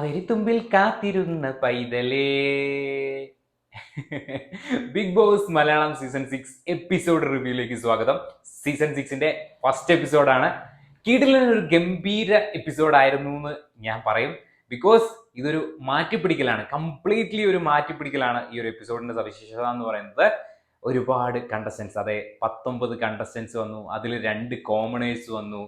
വരിത്തുമ്പിൽ കാത്തിരുന്ന പൈതലേ. Bigg Boss Malayalam season 6 episode റിവ്യൂയിലേക്ക് സ്വാഗതം. സീസൺ 6ന്റെ ഫസ്റ്റ് എപ്പിസോഡാണ്. കീടിലൊരു ഗംഭീര എപ്പിസോഡായിരുന്നു എന്ന് ഞാൻ പറയും. ബിക്കോസ് ഇതൊരു മാറ്റിപ്പിടിക്കലാണ്, കംപ്ലീറ്റ്ലി ഒരു മാറ്റിപ്പിടിക്കലാണ് ഈ ഒരു എപ്പിസോഡിന്റെ സവിശേഷത എന്ന് പറയുന്നത്. ഒരുപാട് കണ്ടസ്റ്റൻസ്, അതെ 19 കണ്ടസ്റ്റൻസ് വന്നു. അതിൽ 2 കോമണേഴ്സ് വന്നു.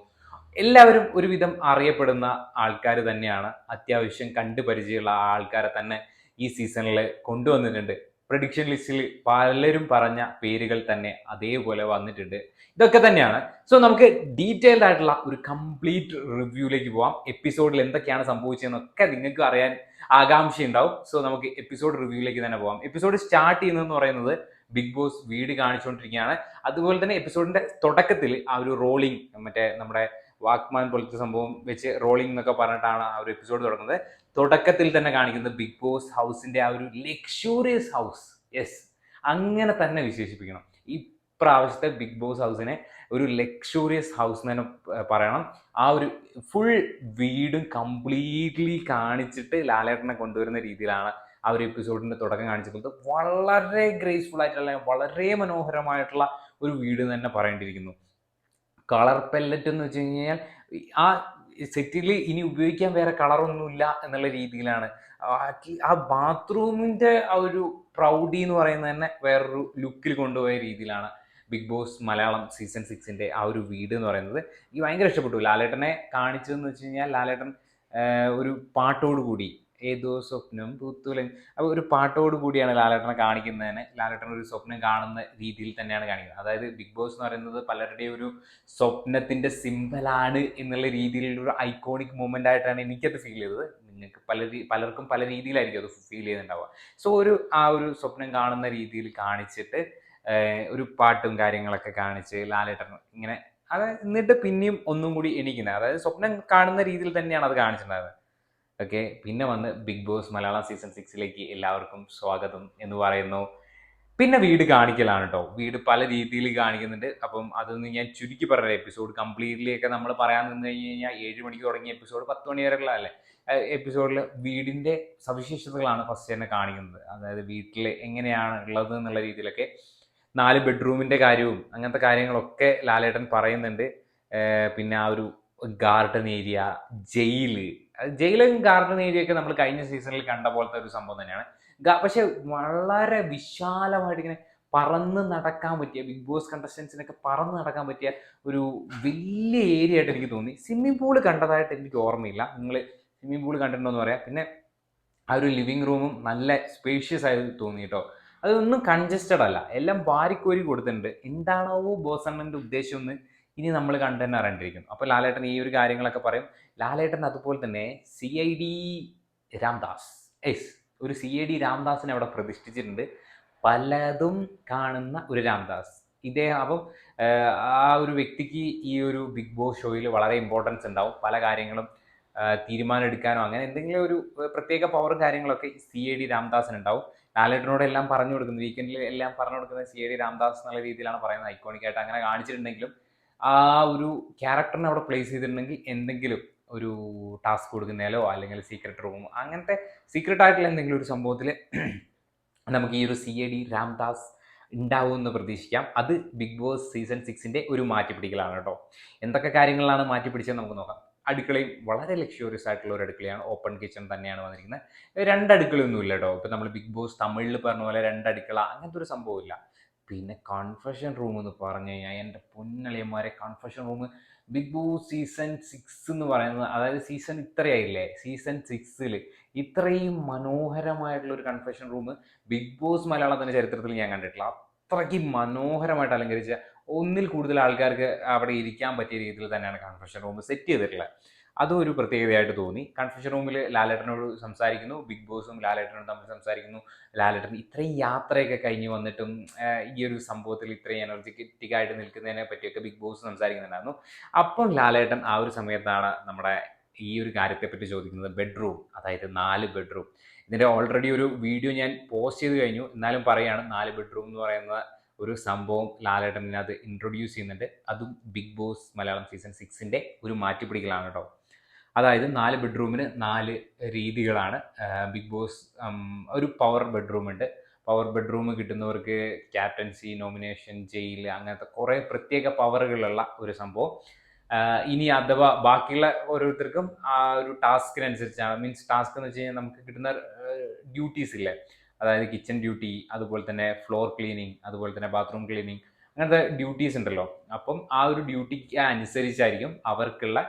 എല്ലാവരും ഒരുവിധം അറിയപ്പെടുന്ന ആൾക്കാർ തന്നെയാണ്. അത്യാവശ്യം കണ്ടു പരിചയമുള്ള ആൾക്കാരെ തന്നെ ഈ സീസണിൽ കൊണ്ടുവന്നിട്ടുണ്ട്. പ്രഡിക്ഷൻ ലിസ്റ്റിൽ പലരും പറഞ്ഞ പേരുകൾ തന്നെ അതേപോലെ വന്നിട്ടുണ്ട്. ഇതൊക്കെ തന്നെയാണ്. സോ നമുക്ക് ഡീറ്റെയിൽഡ് ആയിട്ടുള്ള ഒരു കംപ്ലീറ്റ് റിവ്യൂയിലേക്ക് പോവാം. എപ്പിസോഡിൽ എന്തൊക്കെയാണ് സംഭവിച്ചതെന്നൊക്കെ നിങ്ങൾക്ക് അറിയാൻ ആകാംക്ഷയുണ്ടാവും. സോ നമുക്ക് എപ്പിസോഡ് റിവ്യൂയിലേക്ക് തന്നെ പോവാം. എപ്പിസോഡ് സ്റ്റാർട്ട് ചെയ്യുന്നതെന്ന് പറയുന്നത് ബിഗ് ബോസ് വീട് കാണിച്ചുകൊണ്ടിരിക്കുകയാണ്. അതുപോലെ തന്നെ എപ്പിസോഡിന്റെ തുടക്കത്തിൽ ആ ഒരു റോളിംഗ്, മറ്റേ നമ്മുടെ വാക്മാൻ പോലത്തെ സംഭവം വെച്ച് റോളിംഗ് എന്നൊക്കെ പറഞ്ഞിട്ടാണ് ആ ഒരു എപ്പിസോഡ് തുടങ്ങുന്നത്. തുടക്കത്തിൽ തന്നെ കാണിക്കുന്നത് ബിഗ് ബോസ് ഹൗസിന്റെ ആ ഒരു ലക്ഷൂറിയസ് ഹൗസ്. യെസ്, അങ്ങനെ തന്നെ വിശേഷിപ്പിക്കണം ഇപ്രാവശ്യത്തെ ബിഗ് ബോസ് ഹൗസിനെ. ഒരു ലക്ഷൂറിയസ് ഹൗസ് എന്ന് തന്നെ പറയണം. ആ ഒരു ഫുൾ വീടും കംപ്ലീറ്റ്ലി കാണിച്ചിട്ട് ലാലേട്ടനെ കൊണ്ടുവരുന്ന രീതിയിലാണ് ആ ഒരു എപ്പിസോഡിന്റെ തുടക്കം കാണിച്ചിട്ടുള്ളത്. വളരെ ഗ്രേസ്ഫുൾ ആയിട്ടുള്ള, വളരെ മനോഹരമായിട്ടുള്ള ഒരു വീട് തന്നെ പറയേണ്ടിയിരിക്കുന്നു. കളർ പെല്ലറ്റ് എന്ന് വെച്ച് കഴിഞ്ഞാൽ ആ സെറ്റിൽ ഇനി ഉപയോഗിക്കാൻ വേറെ കളറൊന്നുമില്ല എന്നുള്ള രീതിയിലാണ്. ആ ബാത്റൂമിന്റെ ആ ഒരു പ്രൗഡി എന്ന് പറയുന്നത് തന്നെ വേറൊരു ലുക്കിൽ കൊണ്ടുപോയ രീതിയിലാണ് ബിഗ് ബോസ് മലയാളം സീസൺ 6ന്റെ ആ ഒരു വീട് എന്ന് പറയുന്നത്. എനിക്ക് ഭയങ്കര ഇഷ്ടപ്പെട്ടു. ലാലേട്ടനെ കാണിച്ചതെന്ന് വെച്ച് കഴിഞ്ഞാൽ ലാലേട്ടൻ ഒരു പാട്ടോട് കൂടി, ഏതോ സ്വപ്നം പൂത്തുലൻ, അപ്പോൾ ഒരു പാട്ടോട് കൂടിയാണ് ലാലേട്ടനെ കാണിക്കുന്നതിന്. ലാലേട്ടൻ ഒരു സ്വപ്നം കാണുന്ന രീതിയിൽ തന്നെയാണ് കാണിക്കുന്നത്. അതായത് ബിഗ് ബോസ് എന്ന് പറയുന്നത് പലരുടെയും ഒരു സ്വപ്നത്തിന്റെ സിമ്പലാണ് എന്നുള്ള രീതിയിലുള്ള ഒരു ഐക്കോണിക് മൂമെന്റ് ആയിട്ടാണ് എനിക്കത് ഫീൽ ചെയ്തത്. നിങ്ങൾക്ക് പലർക്കും പല രീതിയിലായിരിക്കും അത് ഫീൽ ചെയ്യുന്നുണ്ടാവുക. സോ ആ ഒരു സ്വപ്നം കാണുന്ന രീതിയിൽ കാണിച്ചിട്ട് ഒരു പാട്ടും കാര്യങ്ങളൊക്കെ കാണിച്ച് ലാലേട്ടൻ ഇങ്ങനെ അത്, എന്നിട്ട് പിന്നെയും ഒന്നും കൂടി എണീക്കുന്നത്, അതായത് സ്വപ്നം കാണുന്ന രീതിയിൽ തന്നെയാണ് അത് കാണിച്ചിട്ടുണ്ടായിരുന്നത്. ഓക്കെ, പിന്നെ വന്ന് ബിഗ് ബോസ് മലയാളം സീസൺ 6ലേക്ക് എല്ലാവർക്കും സ്വാഗതം എന്ന് പറയുന്നു. പിന്നെ വീട് കാണിക്കലാണ് കേട്ടോ. വീട് പല രീതിയിൽ കാണിക്കുന്നുണ്ട്. അപ്പം അതൊന്ന് ഞാൻ ചുരുക്കി പറയാം. എപ്പിസോഡ് കംപ്ലീറ്റ്ലി ഒക്കെ നമ്മൾ പറയാൻ നിന്ന് കഴിഞ്ഞാൽ 7 മണിക്ക് തുടങ്ങിയ എപ്പിസോഡ് 10 മണി വരെയുള്ള അല്ലേ എപ്പിസോഡിൽ വീടിൻ്റെ സവിശേഷതകളാണ് ഫസ്റ്റ് തന്നെ കാണിക്കുന്നത്. അതായത് വീട്ടിൽ എങ്ങനെയാണ് ഉള്ളത് എന്നുള്ള രീതിയിലൊക്കെ 4 ബെഡ്റൂമിൻ്റെ കാര്യവും അങ്ങനത്തെ കാര്യങ്ങളൊക്കെ ലാലേട്ടൻ പറയുന്നുണ്ട്. പിന്നെ ആ ഒരു ഗാർഡൻ ഏരിയ, ജയിലും ഗാർഡൻ ഏരിയ ഒക്കെ നമ്മൾ കഴിഞ്ഞ സീസണിൽ കണ്ട പോലത്തെ ഒരു സംഭവം തന്നെയാണ്. പക്ഷെ വളരെ വിശാലമായിട്ട് ഇങ്ങനെ പറന്ന് നടക്കാൻ പറ്റിയ, ബിഗ് ബോസ് കണ്ടസ്റ്റൻസിനൊക്കെ പറന്ന് നടക്കാൻ പറ്റിയ ഒരു വലിയ ഏരിയ ആയിട്ട് എനിക്ക് തോന്നി. സ്വിമ്മിംഗ് പൂള് കണ്ടതായിട്ട് എനിക്ക് ഓർമ്മയില്ല. നിങ്ങൾ സ്വിമ്മിംഗ് പൂള് കണ്ടിട്ടുണ്ടോ എന്ന് പറയാം. പിന്നെ ആ ഒരു ലിവിങ് റൂമും നല്ല സ്പേഷ്യസ് ആയി തോന്നി കേട്ടോ. അതൊന്നും കൺജസ്റ്റഡ് അല്ല, എല്ലാം വാരിക്കോരി കൊടുത്തിട്ടുണ്ട്. എന്താണോ ബോസണ്ണൻ്റെ ഉദ്ദേശം എന്ന് ഇനി നമ്മൾ കണ്ടു തന്നെ അറിയേണ്ടിയിരിക്കുന്നു. അപ്പോൾ ലാലേട്ടൻ ഈ ഒരു കാര്യങ്ങളൊക്കെ പറയും. ലാലേട്ടൻ അതുപോലെ തന്നെ CID രാംദാസ്, ഒരു CID രാംദാസിനെ അവിടെ പ്രതിഷ്ഠിച്ചിട്ടുണ്ട്. പലതും കാണുന്ന ഒരു രാംദാസ് ഇദ്ദേഹം. അപ്പം ആ ഒരു വ്യക്തിക്ക് ഈ ഒരു ബിഗ് ബോസ് ഷോയിൽ വളരെ ഇമ്പോർട്ടൻസ് ഉണ്ടാവും. പല കാര്യങ്ങളും തീരുമാനം എടുക്കാനോ അങ്ങനെ എന്തെങ്കിലും ഒരു പ്രത്യേക പവറും കാര്യങ്ങളൊക്കെ CID രാംദാസിനുണ്ടാവും. ലാലേട്ടനോട് എല്ലാം പറഞ്ഞു കൊടുക്കുന്നത്, വീക്കെൻഡിൽ എല്ലാം പറഞ്ഞു കൊടുക്കുന്നത് CID രാംദാസ് എന്നുള്ള രീതിയിലാണ് പറയുന്നത്. ഐക്കോണിക്കായിട്ട് അങ്ങനെ കാണിച്ചിട്ടുണ്ടെങ്കിലും ആ ഒരു ക്യാരക്ടറിനെ അവിടെ പ്ലേസ് ചെയ്തിട്ടുണ്ടെങ്കിൽ എന്തെങ്കിലും ഒരു ടാസ്ക് കൊടുക്കുന്നതിലോ അല്ലെങ്കിൽ സീക്രട്ട് റൂം, അങ്ങനത്തെ സീക്രട്ട് ആയിട്ടുള്ള എന്തെങ്കിലും ഒരു സംഭവത്തിൽ നമുക്ക് ഈ ഒരു CID രാംദാസ് ഉണ്ടാവും എന്ന് പ്രതീക്ഷിക്കാം. അത് ബിഗ് ബോസ് സീസൺ 6ന്റെ ഒരു മാറ്റിപ്പിടിക്കലാണ് കേട്ടോ. എന്തൊക്കെ കാര്യങ്ങളിലാണ് മാറ്റിപ്പിടിച്ചത് നമുക്ക് നോക്കാം. അടുക്കളയും വളരെ ലക്ഷ്യൂറിയസ് ആയിട്ടുള്ള ഒരു അടുക്കളയാണ്. ഓപ്പൺ കിച്ചൺ തന്നെയാണ് വന്നിരിക്കുന്നത്. 2 അടുക്കളയൊന്നും ഇല്ല കേട്ടോ. ഇപ്പം നമ്മൾ ബിഗ് ബോസ് തമിഴിൽ പറഞ്ഞ പോലെ 2 അടുക്കള അങ്ങനത്തെ ഒരു സംഭവമില്ല. പിന്നെ കൺഫെഷൻ റൂം എന്ന് പറഞ്ഞു കഴിഞ്ഞാൽ എൻ്റെ പൊന്നളിയന്മാരെ, confession room Bigg Boss season 6 എന്ന് പറയുന്നത്, അതായത് സീസൺ ഇത്രയായില്ലേ, സീസൺ 6ൽ ഇത്രയും മനോഹരമായിട്ടുള്ള ഒരു കൺഫെഷൻ റൂം ബിഗ് ബോസ് മലയാളത്തിൻ്റെ ചരിത്രത്തിൽ ഞാൻ കണ്ടിട്ടില്ല. അത്രയ്ക്ക് മനോഹരമായിട്ട് അലങ്കരിച്ച, ഒന്നിൽ കൂടുതൽ ആൾക്കാർക്ക് അവിടെ ഇരിക്കാൻ പറ്റിയ രീതിയിൽ തന്നെയാണ് കൺഫെഷൻ റൂം സെറ്റ് ചെയ്തിട്ടുള്ളത്. അതും ഒരു പ്രത്യേകതയായിട്ട് തോന്നി. കൺഫെഷൻ റൂമിൽ ലാലേട്ടനോട് സംസാരിക്കുന്നു, ബിഗ് ബോസും ലാലേട്ടനോട് തമ്മിൽ സംസാരിക്കുന്നു. ലാലേട്ടൻ ഇത്രയും യാത്രയൊക്കെ കഴിഞ്ഞ് വന്നിട്ടും ഈ ഒരു സംഭവത്തിൽ ഇത്രയും എനർജറ്റിക് ആയിട്ട് നിൽക്കുന്നതിനെ പറ്റിയൊക്കെ ബിഗ് ബോസ് സംസാരിക്കുന്നുണ്ടായിരുന്നു. അപ്പം ലാലേട്ടൻ ആ ഒരു സമയത്താണ് നമ്മുടെ ഈ ഒരു കാര്യത്തെപ്പറ്റി ചോദിക്കുന്നത്. ബെഡ്റൂം, അതായത് 4 ബെഡ്റൂം. ഇതിൻ്റെ ഓൾറെഡി ഒരു വീഡിയോ ഞാൻ പോസ്റ്റ് ചെയ്ത് കഴിഞ്ഞു, എന്നാലും പറയുകയാണ്. 4 ബെഡ്റൂം എന്ന് പറയുന്ന ഒരു സംഭവം ലാലേട്ടൻ ഇൻട്രൊഡ്യൂസ് ചെയ്യുന്നുണ്ട്. അതും ബിഗ് ബോസ് മലയാളം സീസൺ 6ന്റെ ഒരു മാറ്റിപ്പിടിക്കലാണ് കേട്ടോ. അതായത് 4 ബെഡ്റൂമിന് 4 രീതികളാണ്. ബിഗ് ബോസ് ഒരു പവർ ബെഡ്റൂമുണ്ട്. പവർ ബെഡ്റൂം കിട്ടുന്നവർക്ക് ക്യാപ്റ്റൻസി, നോമിനേഷൻ, ജയിൽ, അങ്ങനത്തെ കുറേ പ്രത്യേക പവറുകളുള്ള ഒരു സംഭവം. ഇനി അഥവാ ബാക്കിയുള്ള ഓരോരുത്തർക്കും ആ ഒരു ടാസ്കിനനുസരിച്ചാണ്. മീൻസ് ടാസ്ക് എന്ന് വെച്ച് കഴിഞ്ഞാൽ നമുക്ക് കിട്ടുന്ന ഡ്യൂട്ടീസ് ഇല്ലേ, അതായത് കിച്ചൺ ഡ്യൂട്ടി, അതുപോലെ തന്നെ ഫ്ലോർ ക്ലീനിങ്, അതുപോലെ തന്നെ ബാത്റൂം ക്ലീനിങ്, അങ്ങനത്തെ ഡ്യൂട്ടീസ് ഉണ്ടല്ലോ. അപ്പം ആ ഒരു ഡ്യൂട്ടിക്ക് അനുസരിച്ചായിരിക്കും അവർക്കുള്ള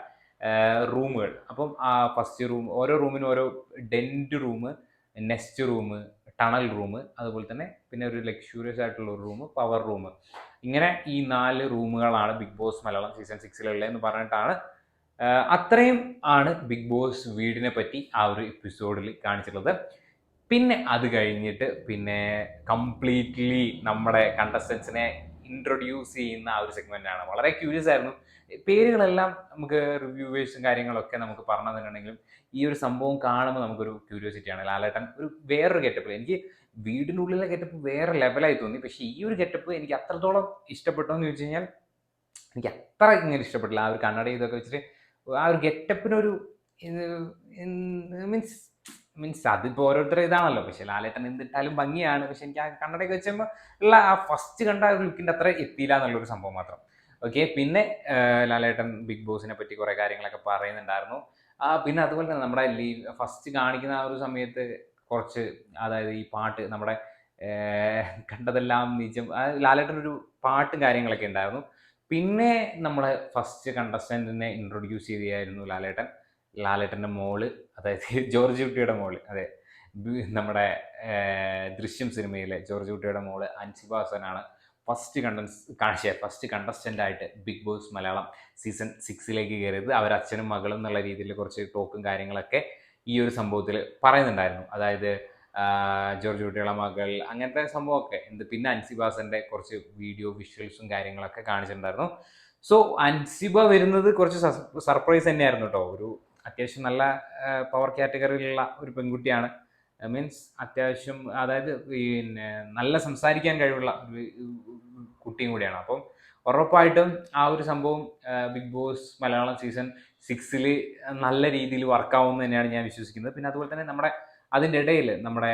റൂമുകൾ. അപ്പം ഫസ്റ്റ് റൂം, ഓരോ റൂമിനും ഓരോ dent room, nest room, tunnel room, അതുപോലെ തന്നെ പിന്നെ ഒരു ലക്ഷൂറിയസ് ആയിട്ടുള്ള ഒരു റൂം, പവർ റൂം. ഇങ്ങനെ ഈ 4 റൂമുകളാണ് ബിഗ് ബോസ് മലയാളം സീസൺ 6 എന്ന് പറഞ്ഞിട്ടാണ്. അത്രയും ആണ് ബിഗ് ബോസ് വീടിനെ പറ്റി ആ ഒരു എപ്പിസോഡിൽ കാണിച്ചിട്ടുള്ളത്. പിന്നെ അത് കഴിഞ്ഞിട്ട് പിന്നെ കംപ്ലീറ്റ്ലി നമ്മുടെ കണ്ടസ്റ്റൻസിനെ ഇൻട്രൊഡ്യൂസ് ചെയ്യുന്ന ആ ഒരു സെഗ്മെന്റ് ആണ്. വളരെ ക്യൂരിയസ് ആയിരുന്നു. പേരുകളെല്ലാം നമുക്ക് റിവ്യൂവേഴ്സും കാര്യങ്ങളൊക്കെ നമുക്ക് പറഞ്ഞു തന്നിട്ടുണ്ടെങ്കിലും ഈ ഒരു സംഭവം കാണുമ്പോൾ നമുക്കൊരു ക്യൂരിയോസിറ്റിയാണ്. ലാലേട്ടൻ ഒരു വേറൊരു ഗെറ്റപ്പിൽ, എനിക്ക് വീടിനുള്ളിലെ ഗെറ്റപ്പ് വേറെ ലെവലായി തോന്നി. പക്ഷേ ഈ ഒരു ഗെറ്റപ്പ് എനിക്ക് അത്രത്തോളം ഇഷ്ടപ്പെട്ടോ എന്ന് ചോദിച്ചു കഴിഞ്ഞാൽ എനിക്ക് അത്ര ഇങ്ങനെ ഇഷ്ടപ്പെട്ടില്ല. ആ ഒരു കണ്ണട ഇതൊക്കെ വെച്ചിട്ട് ആ ഒരു ഗെറ്റപ്പിനൊരു മീൻസ് മീൻസ് അതിപ്പോൾ ഓരോരുത്തരുടെ ഇതാണല്ലോ. പക്ഷെ ലാലേട്ടൻ എന്തിട്ടാലും ഭംഗിയാണ്. പക്ഷെ എനിക്ക് ആ കണ്ണടയൊക്കെ വെച്ചുമ്പോൾ ഉള്ള ആ ഫസ്റ്റ് കണ്ട ആ ലുക്കിൻ്റെ അത്ര എത്തിയില്ല എന്നുള്ളൊരു സംഭവം മാത്രം. ഓക്കെ. പിന്നെ ലാലേട്ടൻ ബിഗ് ബോസിനെ പറ്റി കുറേ കാര്യങ്ങളൊക്കെ പറയുന്നുണ്ടായിരുന്നു. പിന്നെ അതുപോലെ തന്നെ നമ്മുടെ ഫസ്റ്റ് കാണിക്കുന്ന ആ ഒരു സമയത്ത് കുറച്ച്, അതായത് ഈ പാട്ട് നമ്മുടെ കണ്ടതെല്ലാം നിജം, ലാലേട്ടനൊരു പാട്ടും കാര്യങ്ങളൊക്കെ ഉണ്ടായിരുന്നു. പിന്നെ നമ്മളെ ഫസ്റ്റ് കണ്ടസ്റ്റൻറ്റിനെ ഇൻട്രൊഡ്യൂസ് ചെയ്യുകയായിരുന്നു ലാലേട്ടൻ. ലാലേട്ടൻ്റെ മോള്, അതായത് ജോർജ് കുട്ടിയുടെ മോള്, അതെ, നമ്മുടെ ദൃശ്യം സിനിമയിലെ ജോർജ് കുട്ടിയുടെ മോള് അൻസിബ ഹസനാണ് ഫസ്റ്റ് കണ്ടസ്റ്റൻ്റ് ആയിട്ട് ബിഗ് ബോസ് മലയാളം സീസൺ 6 കയറിയത്. അവരച്ഛനും മകളും എന്നുള്ള രീതിയിൽ കുറച്ച് ടോക്കും കാര്യങ്ങളൊക്കെ ഈ ഒരു സംഭവത്തിൽ പറയുന്നുണ്ടായിരുന്നു. അതായത് ജോർജ് കുട്ടിയുടെ മകൾ, അങ്ങനത്തെ സംഭവമൊക്കെ പിന്നെ അൻസിബ ഹസൻ്റെ കുറച്ച് വീഡിയോ വിഷ്വൽസും കാര്യങ്ങളൊക്കെ കാണിച്ചിട്ടുണ്ടായിരുന്നു. സോ അൻസിബ വരുന്നത് കുറച്ച് സർപ്രൈസ് തന്നെയായിരുന്നു കേട്ടോ. ഒരു അത്യാവശ്യം നല്ല പവർ കാറ്റഗറിയിലുള്ള ഒരു പെൺകുട്ടിയാണ്. മീൻസ് അത്യാവശ്യം, അതായത് പിന്നെ നല്ല സംസാരിക്കാൻ കഴിവുള്ള ഒരു കുട്ടിയും കൂടിയാണ്. അപ്പം ഉറപ്പായിട്ടും ആ ഒരു സംഭവം ബിഗ് ബോസ് മലയാളം സീസൺ 6 നല്ല രീതിയിൽ വർക്കാവുമെന്ന് തന്നെയാണ് ഞാൻ വിശ്വസിക്കുന്നത്. പിന്നെ അതുപോലെ തന്നെ അതിൻ്റെ ഇടയിൽ നമ്മുടെ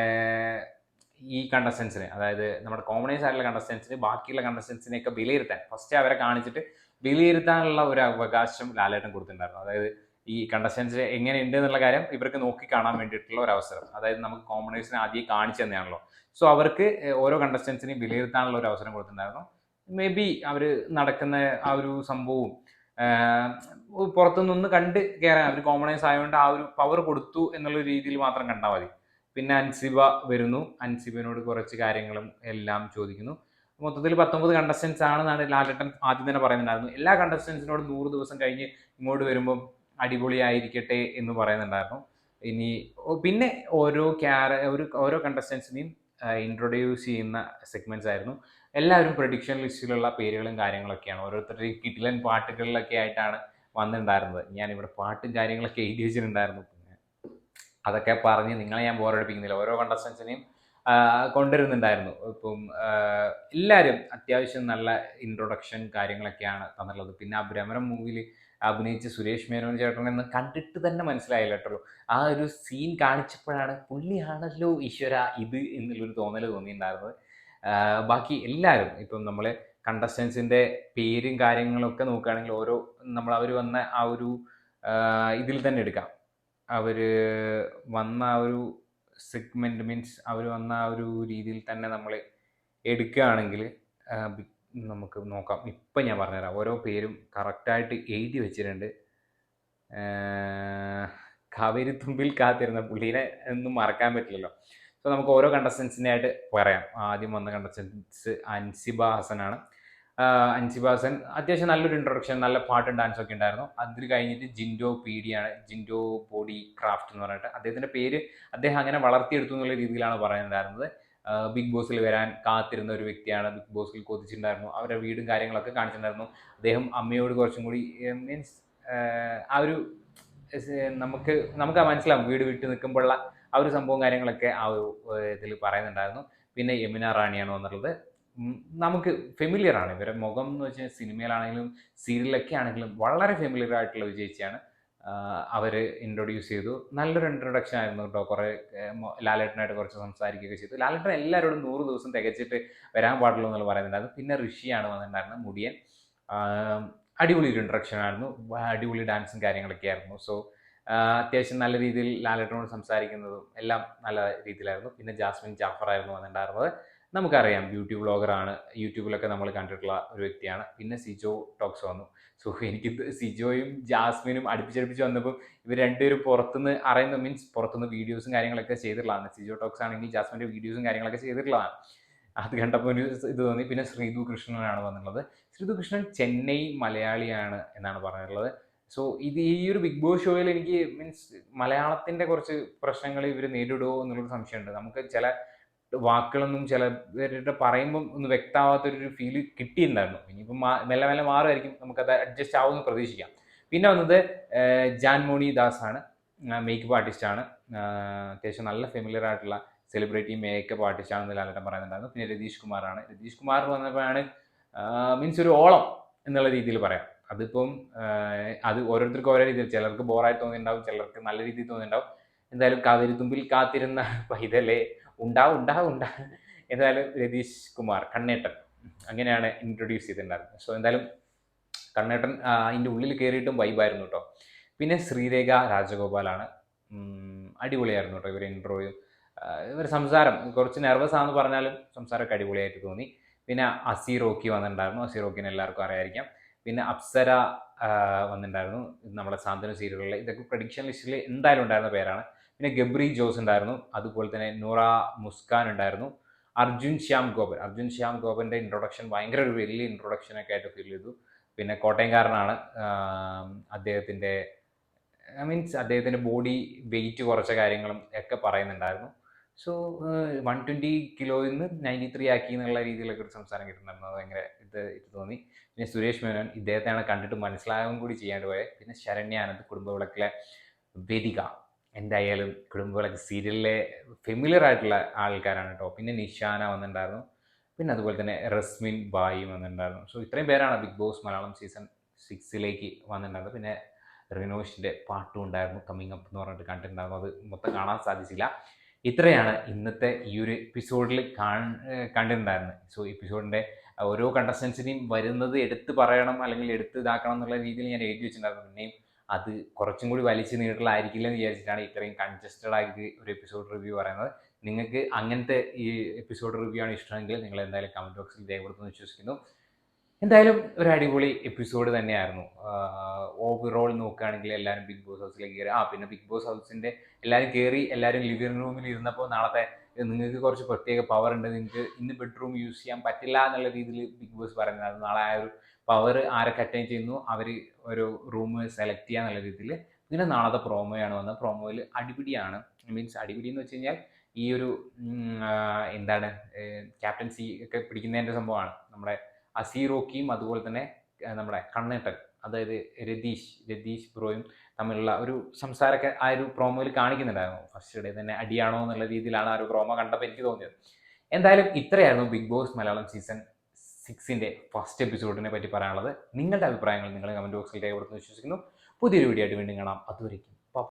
ഈ കണ്ടസ്റ്റൻസിന്, അതായത് നമ്മുടെ കോമണേഴ്സ് ആയിട്ടുള്ള കണ്ടസ്റ്റൻസിന് ബാക്കിയുള്ള കണ്ടസ്റ്റൻസിനെയൊക്കെ വിലയിരുത്താൻ, ഫസ്റ്റ് അവരെ കാണിച്ചിട്ട് വിലയിരുത്താനുള്ള ഒരു അവകാശം ലാലേട്ടൻ കൊടുത്തിട്ടുണ്ടായിരുന്നു. അതായത് ഈ കണ്ടസ്റ്റൻസ് എങ്ങനെയുണ്ട് എന്നുള്ള കാര്യം ഇവർക്ക് നോക്കി കാണാൻ വേണ്ടിയിട്ടുള്ള ഒരു അവസരം. അതായത് നമുക്ക് കോമണേഴ്സിനെ ആദ്യം കാണിച്ചു തന്നെയാണല്ലോ. സോ അവർക്ക് ഓരോ കണ്ടസ്റ്റൻസിനെയും വിലയിരുത്താനുള്ള ഒരു അവസരം കൊടുത്തിട്ടുണ്ടായിരുന്നു. മേ ബി അവർ നടക്കുന്ന ആ ഒരു സംഭവവും പുറത്തുനിന്ന് കണ്ട് കയറാൻ, അവർ കോമണേഴ്സ് ആയതുകൊണ്ട് ആ ഒരു പവർ കൊടുത്തു എന്നുള്ള രീതിയിൽ മാത്രം കണ്ടാൽ മതി. പിന്നെ അൻസിബ വരുന്നു. അൻസിബിനോട് കുറച്ച് കാര്യങ്ങളും എല്ലാം ചോദിക്കുന്നു. മൊത്തത്തിൽ 19 കണ്ടസ്റ്റൻസ് ആണെന്നാണ് ലാലേട്ടൻ ആദ്യം തന്നെ പറയുന്നുണ്ടായിരുന്നു. എല്ലാ കണ്ടസ്റ്റൻസിനോടും 100 ദിവസം കഴിഞ്ഞ് ഇങ്ങോട്ട് വരുമ്പം അടിപൊളിയായിരിക്കട്ടെ എന്ന് പറയുന്നുണ്ടായിരുന്നു. ഇനി പിന്നെ ഓരോ കണ്ടസ്റ്റൻസിനെയും ഇൻട്രൊഡ്യൂസ് ചെയ്യുന്ന സെഗ്മെന്റ്സ് ആയിരുന്നു. എല്ലാവരും പ്രഡിക്ഷൻ ലിസ്റ്റിലുള്ള പേരുകളും കാര്യങ്ങളൊക്കെയാണ്. ഓരോരുത്തരുടെയും കിടിലൻ പാട്ടുകളിലൊക്കെ ആയിട്ടാണ് വന്നിട്ടുണ്ടായിരുന്നത്. ഞാനിവിടെ പാട്ടും കാര്യങ്ങളൊക്കെ എഴുതി വെച്ചിട്ടുണ്ടായിരുന്നു. പിന്നെ അതൊക്കെ പറഞ്ഞ് നിങ്ങളെ ഞാൻ ബോറടിപ്പിക്കുന്നില്ല. ഓരോ കണ്ടസ്റ്റൻസിനെയും കൊണ്ടുവരുന്നുണ്ടായിരുന്നു. ഇപ്പം എല്ലാവരും അത്യാവശ്യം നല്ല ഇൻട്രൊഡക്ഷൻ കാര്യങ്ങളൊക്കെയാണ് തന്നിട്ടുള്ളത്. പിന്നെ ആ ഭ്രമരം മൂവിയിൽ അഭിനയിച്ച സുരേഷ് മേനോൻ ചേട്ടനെന്ന് കണ്ടിട്ട് തന്നെ മനസ്സിലായില്ല കേട്ടോ. ആ ഒരു സീൻ കാണിച്ചപ്പോഴാണ് പുള്ളിയാണല്ലോ ഈശ്വര ഇത് എന്നുള്ളൊരു തോന്നിയിട്ടുണ്ടായിരുന്നത്. ബാക്കി എല്ലാവരും ഇപ്പം നമ്മൾ കണ്ടസ്റ്റൻസിൻ്റെ പേരും കാര്യങ്ങളൊക്കെ നോക്കുകയാണെങ്കിൽ അവർ വന്ന ആ ഒരു ഇതിൽ തന്നെ എടുക്കാം. അവർ വന്ന ആ ഒരു സെഗ്മെൻറ്റ്, മീൻസ് അവർ വന്ന ആ ഒരു രീതിയിൽ തന്നെ നമ്മൾ എടുക്കുകയാണെങ്കിൽ നമുക്ക് നോക്കാം. ഇപ്പം ഞാൻ പറഞ്ഞുതരാം. ഓരോ പേരും കറക്റ്റായിട്ട് എഴുതി വെച്ചിട്ടുണ്ട്. കാവേരിത്തുമ്പിൽ കാത്തിരുന്ന പുള്ളീനെ ഒന്നും മറക്കാൻ പറ്റില്ലല്ലോ. സോ നമുക്ക് ഓരോ കണ്ടസ്റ്റൻസിനെ ആയിട്ട് പറയാം. ആദ്യം വന്ന കണ്ടസ്റ്റൻസ് അൻസിബ ഹസനാണ്. അൻസിബ ഹസൻ അത്യാവശ്യം നല്ലൊരു ഇൻട്രൊഡക്ഷൻ, നല്ല പാട്ടും ഡാൻസും ഒക്കെ ഉണ്ടായിരുന്നു. അതിൽ കഴിഞ്ഞിട്ട് ജിൻഡോ PD ആണ്. ജിൻഡോ ബോഡി ക്രാഫ്റ്റ് എന്ന് പറഞ്ഞിട്ട് അദ്ദേഹത്തിൻ്റെ പേര് അദ്ദേഹം അങ്ങനെ വളർത്തിയെടുത്തു എന്നുള്ള രീതിയിലാണ് പറയുന്നുണ്ടായിരുന്നത്. ബിഗ് ബോസിൽ വരാൻ കാത്തിരുന്ന ഒരു വ്യക്തിയാണ്. ബിഗ് ബോസിൽ കൊതിച്ചിട്ടുണ്ടായിരുന്നു. അവരുടെ വീടും കാര്യങ്ങളൊക്കെ കാണിച്ചിട്ടുണ്ടായിരുന്നു. അദ്ദേഹം അമ്മയോട് കുറച്ചും കൂടി മീൻസ് ആ ഒരു നമുക്ക് മനസ്സിലാവും വീട് വിട്ട് നിൽക്കുമ്പോഴുള്ള ആ ഒരു സംഭവം കാര്യങ്ങളൊക്കെ ആ ഒരു ഇതിൽ പറയുന്നുണ്ടായിരുന്നു. പിന്നെ യമുന റാണിയാണ് വന്നിട്ടുള്ളത്. നമുക്ക് ഫെമിലിയർ ആണ് ഇവരുടെ മുഖം എന്ന് വെച്ചാൽ സിനിമയിലാണെങ്കിലും സീരിയലൊക്കെ ആണെങ്കിലും വളരെ ഫെമിലിയർ ആയിട്ടുള്ള ഒരു ചേച്ചിയാണ്. അവർ ഇൻട്രൊഡ്യൂസ് ചെയ്തു. നല്ലൊരു ഇൻട്രൊഡക്ഷൻ ആയിരുന്നു കേട്ടോ. കുറേ ലാലേട്ടനായിട്ട് കുറച്ച് സംസാരിക്കുകയൊക്കെ ചെയ്തു. ലാലേട്ടൻ എല്ലാവരോടും 100 ദിവസം തികച്ചിട്ട് വരാൻ പാടുള്ളൂ എന്നുള്ള പറയുന്നുണ്ടായിരുന്നു. പിന്നെ ഋഷിയാണ് വന്നിട്ടുണ്ടായിരുന്നത്, മുടിയൻ. അടിപൊളി ഒരു ഇൻട്രൊഡക്ഷൻ ആയിരുന്നു. അടിപൊളി ഡാൻസും കാര്യങ്ങളൊക്കെ ആയിരുന്നു. സോ അത്യാവശ്യം നല്ല രീതിയിൽ ലാലേട്ടനോട് സംസാരിക്കുന്നതും എല്ലാം നല്ല രീതിയിലായിരുന്നു. പിന്നെ ജാസ്മിൻ ജാഫർ ആയിരുന്നു വന്നിട്ടുണ്ടായിരുന്നത്. നമുക്കറിയാം, ബ്യൂട്ടി വ്ളോഗറാണ്, യൂട്യൂബിലൊക്കെ നമ്മൾ കണ്ടിട്ടുള്ള ഒരു വ്യക്തിയാണ്. പിന്നെ സിജോ ടോക്സ് വന്നു. സോ എനിക്ക് സിജോയും ജാസ്മിനും അടുപ്പിച്ചടുപ്പിച്ച് വന്നപ്പോൾ ഇവർ രണ്ടുപേരും പുറത്തുനിന്ന് അറിയുന്ന, മീൻസ് പുറത്തുനിന്ന് വീഡിയോസും കാര്യങ്ങളൊക്കെ ചെയ്തിട്ടുള്ളതാണ്. സിജോ ടോക്സ് ആണെങ്കിൽ ജാസ്മിൻ്റെ വീഡിയോസും കാര്യങ്ങളൊക്കെ ചെയ്തിട്ടുള്ളതാണ്. അത് കണ്ടപ്പോൾ ഒരു ഇത് തോന്നി. പിന്നെ ശ്രീതു കൃഷ്ണനാണ് വന്നിട്ടുള്ളത്. ശ്രീതു കൃഷ്ണൻ ചെന്നൈ മലയാളിയാണ് എന്നാണ് പറഞ്ഞിട്ടുള്ളത്. സോ ഈ ഒരു ബിഗ് ബോസ് ഷോയിൽ എനിക്ക്, മീൻസ് മലയാളത്തിൻ്റെ കുറച്ച് പ്രശ്നങ്ങൾ ഇവർ നേരിടുമോ എന്നുള്ളൊരു സംശയമുണ്ട്. നമുക്ക് ചില വാക്കുകളൊന്നും ചില പേരുടെ പറയുമ്പം ഒന്ന് വ്യക്തമാവാത്തൊരു ഫീല് കിട്ടിയിട്ടുണ്ടായിരുന്നു. ഇനിയിപ്പം മെല്ലെ മെല്ലെ മാറുമായിരിക്കും, നമുക്കത് അഡ്ജസ്റ്റ് ആവുമെന്ന് പ്രതീക്ഷിക്കാം. പിന്നെ വന്നത് ജാൻമോണി ദാസ് ആണ്, മേക്കപ്പ് ആർട്ടിസ്റ്റാണ്. അത്യാവശ്യം നല്ല ഫെമിലിയർ ആയിട്ടുള്ള സെലിബ്രിറ്റി മേക്കപ്പ് ആർട്ടിസ്റ്റാണെന്ന് ലാലേട്ടൻ പറയുന്നുണ്ടായിരുന്നു. പിന്നെ രതീഷ് കുമാറാണ്. രതീഷ് കുമാർ വന്നപ്പോഴാണ് മീൻസ് ഒരു ഓളം എന്നുള്ള രീതിയിൽ പറയാം. അതിപ്പം അത് ഓരോരുത്തർക്കും ഓരോ രീതിയിൽ, ചിലർക്ക് ബോറായി തോന്നിയിട്ടുണ്ടാവും, ചിലർക്ക് നല്ല രീതിയിൽ തോന്നിയിട്ടുണ്ടാവും. എന്തായാലും കാവേരി തുമ്പിൽ കാത്തിരുന്ന പൈതലേ ഉണ്ടാവും. എന്തായാലും രതീഷ് കുമാർ, കണ്ണേട്ടൻ, അങ്ങനെയാണ് ഇൻട്രൊഡ്യൂസ് ചെയ്തിട്ടുണ്ടായിരുന്നത്. സോ എന്തായാലും കണ്ണേട്ടൻ അതിൻ്റെ ഉള്ളിൽ കയറിയിട്ടും വൈബായിരുന്നു കേട്ടോ. പിന്നെ ശ്രീരേഖ രാജഗോപാലാണ്. അടിപൊളിയായിരുന്നു കേട്ടോ ഇവർ ഇൻട്രോയും ഇവർ സംസാരം. കുറച്ച് നെർവസ് ആണെന്ന് പറഞ്ഞാലും സംസാരമൊക്കെ അടിപൊളിയായിട്ട് തോന്നി. പിന്നെ അസീറോക്കി വന്നിട്ടുണ്ടായിരുന്നു. അസീറോക്കിനെ എല്ലാവർക്കും അറിയായിരിക്കാം. പിന്നെ അപ്സര വന്നിട്ടുണ്ടായിരുന്നു, നമ്മുടെ സാന്ത്വന സീരിയലുകളിൽ. ഇതൊക്കെ പ്രഡിക്ഷൻ ലിസ്റ്റിൽ എന്തായാലും ഉണ്ടായിരുന്ന പേരാണ്. പിന്നെ ഗബ്രി ജോസ് ഉണ്ടായിരുന്നു. അതുപോലെ തന്നെ നൂറ മുസ്കാൻ ഉണ്ടായിരുന്നു. അർജുൻ ശ്യാം ഗോപൻ്റെ ഇൻട്രൊഡക്ഷൻ ഭയങ്കര ഒരു വലിയ ഇൻട്രൊഡക്ഷനൊക്കെ ആയിട്ട് ഫീൽ ചെയ്തു. പിന്നെ കോട്ടയംകാരനാണ്. അദ്ദേഹത്തിൻ്റെ അദ്ദേഹത്തിൻ്റെ ബോഡി വെയിറ്റ് കുറച്ച കാര്യങ്ങളും ഒക്കെ പറയുന്നുണ്ടായിരുന്നു. സോ 120 കിലോയിൽ നിന്ന് 93 ആക്കി എന്നുള്ള രീതിയിലൊക്കെ ഒരു സംസാരം കിട്ടുന്നുണ്ടായിരുന്നു. അത് ഭയങ്കര ഇത് തോന്നി. പിന്നെ സുരേഷ് മേനോൻ, ഇദ്ദേഹത്തെയാണ് കണ്ടിട്ട് മനസ്സിലാകാൻ കൂടി ചെയ്യാണ്ട് പോയത്. പിന്നെ ശരണ്യ ആനന്ദ്, കുടുംബവിളക്കിലെ വേദിക, എന്തായാലും കുടുംബവിളക്ക് സീരിയലിലെ ഫെമിലിയർ ആയിട്ടുള്ള ആൾക്കാരാണ് കേട്ടോ. പിന്നെ നിഷാന വന്നിട്ടുണ്ടായിരുന്നു. പിന്നെ അതുപോലെ തന്നെ റസ്മിൻ ബായും വന്നിട്ടുണ്ടായിരുന്നു. സോ ഇത്രയും പേരാണ് ബിഗ് ബോസ് മലയാളം സീസൺ 6 വന്നിട്ടുണ്ടായിരുന്നത്. പിന്നെ റിനോഷിൻ്റെ പാട്ടും ഉണ്ടായിരുന്നു, കമ്മിങ് അപ്പ് എന്ന് പറഞ്ഞിട്ട് കണ്ടിട്ടുണ്ടായിരുന്നു. അത് മൊത്തം കാണാൻ സാധിച്ചില്ല. ഇത്രയാണ് ഇന്നത്തെ ഈ ഒരു എപ്പിസോഡിൽ കണ്ടിട്ടുണ്ടായിരുന്നത്. സോ എപ്പിസോഡിൻ്റെ ഓരോ കണ്ടസ്റ്റൻസിനെയും വരുന്നത് എടുത്ത് പറയണം അല്ലെങ്കിൽ എടുത്ത് ഇതാക്കണം എന്നുള്ള രീതിയിൽ ഞാൻ എഴുതി വെച്ചിട്ടുണ്ടായിരുന്നു. പിന്നെയും അത് കുറച്ചും കൂടി വലിച്ചു നീട്ടലായിരിക്കില്ല എന്ന് വിചാരിച്ചിട്ടാണ് ഇത്രയും കൺജസ്റ്റഡ് ആയിട്ട് ഒരു എപ്പിസോഡ് റിവ്യൂ പറയുന്നത്. നിങ്ങൾക്ക് അങ്ങനത്തെ ഈ എപ്പിസോഡ് റിവ്യൂ ആണ് ഇഷ്ടമെങ്കിൽ നിങ്ങൾ എന്തായാലും കമൻറ്റ് ബോക്സിൽ രേഖപ്പെടുത്തുമെന്ന് വിശ്വസിക്കുന്നു. എന്തായാലും ഒരു അടിപൊളി എപ്പിസോഡ് തന്നെയായിരുന്നു. ഓവറോൾ നോക്കുകയാണെങ്കിൽ എല്ലാവരും ബിഗ് ബോസ് ഹൗസിലേക്ക് കയറി. പിന്നെ ബിഗ് ബോസ് ഹൗസിൻ്റെ എല്ലാവരും കയറി, എല്ലാവരും ലിവിംഗ് റൂമിൽ ഇരുന്നപ്പോൾ നാളത്തെ നിങ്ങൾക്ക് കുറച്ച് പ്രത്യേക പവർ ഉണ്ട്, നിങ്ങൾക്ക് ഇന്ന് ബെഡ്റൂം യൂസ് ചെയ്യാൻ പറ്റില്ല എന്നുള്ള രീതിയിൽ ബിഗ് ബോസ് പറയുന്നത്. നാളെ ആ ഒരു പവർ ആരൊക്കെ അറ്റൈൻ ചെയ്യുന്നു അവർ ഒരു റൂം സെലക്ട് ചെയ്യുക എന്നുള്ള രീതിയിൽ. പിന്നെ നാളത്തെ പ്രോമോയാണ് വന്നത്. പ്രോമോയിൽ അടിപിടിയാണ്, മീൻസ് അടിപിടി എന്ന് വെച്ച് കഴിഞ്ഞാൽ ഈ ഒരു എന്താണ് ക്യാപ്റ്റൻസി ഒക്കെ പിടിക്കുന്നതിൻ്റെ സംഭവമാണ്. നമ്മുടെ അസീറോക്കിയും അതുപോലെ തന്നെ നമ്മുടെ കണ്ണേട്ടൻ, അതായത് രതീഷ് ബ്രോയും തമ്മിലുള്ള ഒരു സംസാരമൊക്കെ ആ ഒരു പ്രോമോയിൽ കാണിക്കുന്നുണ്ടായിരുന്നു. ഫസ്റ്റ് ഡേ തന്നെ അടിയാണോ എന്നുള്ള രീതിയിലാണ് ആ ഒരു പ്രോമോ കണ്ടപ്പോൾ എനിക്ക് തോന്നിയത്. എന്തായാലും ഇത്രയായിരുന്നു Bigg Boss Malayalam season 6 first എപ്പിസോഡിനെ പറ്റി പറയാനുള്ളത്. നിങ്ങളുടെ അഭിപ്രായങ്ങൾ നിങ്ങൾ കമൻറ്റ് ബോക്സിൽ രേഖപ്പെടുത്തുമെന്ന് വിശ്വസിക്കുന്നു. പുതിയൊരു വീഡിയോ ആയിട്ട് വീണ്ടും കാണാം. അതുവരേക്കും